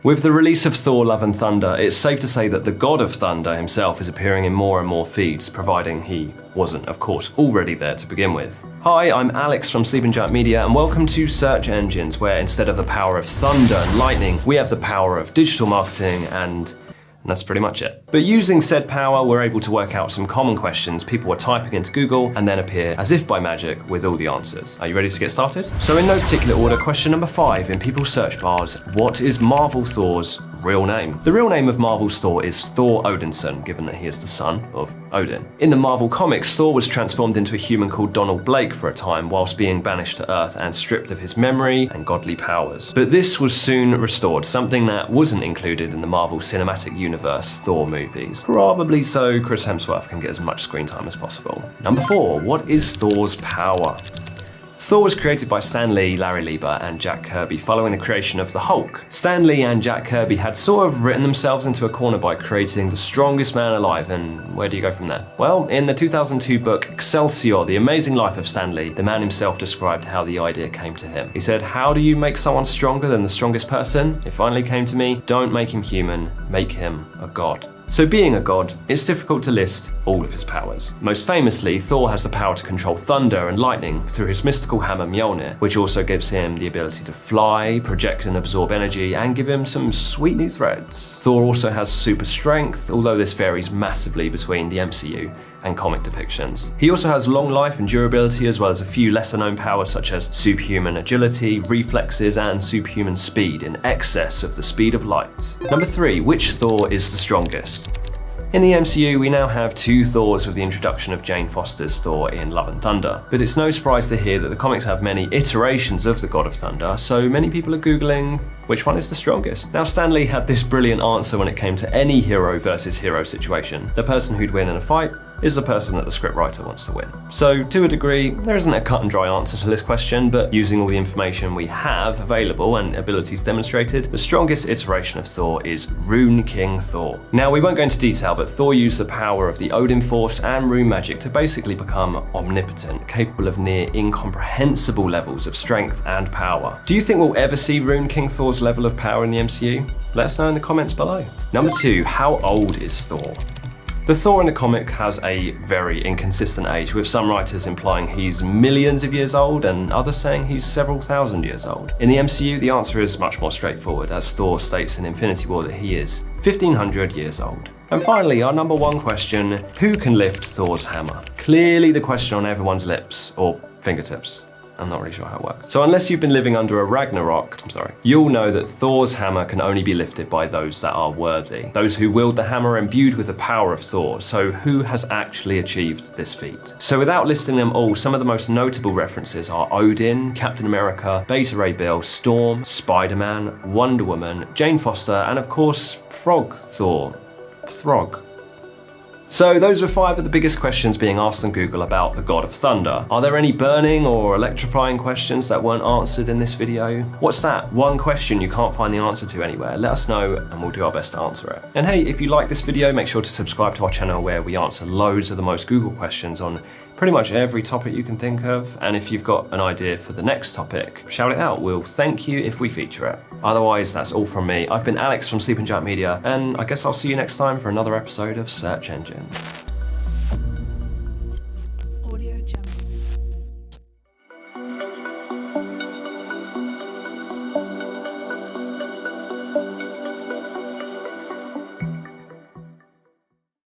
With the release of Thor Love and Thunder, it's safe to say that the god of thunder himself is appearing in more and more feeds, providing he wasn't, of course, already there to begin with. Hi, I'm Alex from Sleeping Giant Media, and welcome to Search Engines, where instead of the power of thunder and lightning, we have the power of digital marketing and that's pretty much it. But using said power, we're able to work out some common questions people were typing into Google and then appear as if by magic with all the answers. Are you ready to get started? So in no particular order, question number 5 in people's search bars, what is Marvel Thor's real name? The real name of Marvel's Thor is Thor Odinson, given that he is the son of Odin. In the Marvel comics, Thor was transformed into a human called Donald Blake for a time, whilst being banished to Earth and stripped of his memory and godly powers. But this was soon restored, something that wasn't included in the Marvel Cinematic Universe Thor movies. Probably so Chris Hemsworth can get as much screen time as possible. Number 4, what is Thor's power? Thor was created by Stan Lee, Larry Lieber, and Jack Kirby following the creation of the Hulk. Stan Lee and Jack Kirby had sort of written themselves into a corner by creating the strongest man alive, and where do you go from there? Well, in the 2002 book Excelsior, The Amazing Life of Stan Lee, the man himself described how the idea came to him. He said, "How do you make someone stronger than the strongest person? It finally came to me, don't make him human, make him a god." So being a god, it's difficult to list all of his powers. Most famously, Thor has the power to control thunder and lightning through his mystical hammer Mjolnir, which also gives him the ability to fly, project and absorb energy, and give him some sweet new threads. Thor also has super strength, although this varies massively between the MCU and comic depictions. He also has long life and durability, as well as a few lesser known powers such as superhuman agility, reflexes, and superhuman speed in excess of the speed of light. Number 3, which Thor is the strongest? In the MCU, we now have 2 Thors with the introduction of Jane Foster's Thor in Love and Thunder. But it's no surprise to hear that the comics have many iterations of the God of Thunder, so many people are Googling which one is the strongest. Now, Stan Lee had this brilliant answer when it came to any hero versus hero situation. The person who'd win in a fight is the person that the scriptwriter wants to win. So to a degree, there isn't a cut and dry answer to this question, but using all the information we have available and abilities demonstrated, the strongest iteration of Thor is Rune King Thor. Now, we won't go into detail, but Thor used the power of the Odin Force and rune magic to basically become omnipotent, capable of near incomprehensible levels of strength and power. Do you think we'll ever see Rune King Thor's level of power in the MCU? Let us know in the comments below. Number 2, how old is Thor? The Thor in the comic has a very inconsistent age, with some writers implying he's millions of years old and others saying he's several thousand years old. In the MCU, the answer is much more straightforward, as Thor states in Infinity War that he is 1500 years old. And finally, our number 1 question, who can lift Thor's hammer? Clearly the question on everyone's lips, or fingertips. I'm not really sure how it works. So unless you've been living under a Ragnarok, you'll know that Thor's hammer can only be lifted by those that are worthy. Those who wield the hammer imbued with the power of Thor. So who has actually achieved this feat? So without listing them all, some of the most notable references are Odin, Captain America, Beta Ray Bill, Storm, Spider-Man, Wonder Woman, Jane Foster, and of course, Frog Thor. Throg. So those were 5 of the biggest questions being asked on Google about the God of Thunder. Are there any burning or electrifying questions that weren't answered in this video? What's that one question you can't find the answer to anywhere? Let us know and we'll do our best to answer it. And hey, if you like this video, make sure to subscribe to our channel where we answer loads of the most Google questions on pretty much every topic you can think of. And if you've got an idea for the next topic, shout it out. We'll thank you if we feature it. Otherwise, that's all from me. I've been Alex from Sleeping Giant Media, and I guess I'll see you next time for another episode of Search Engine.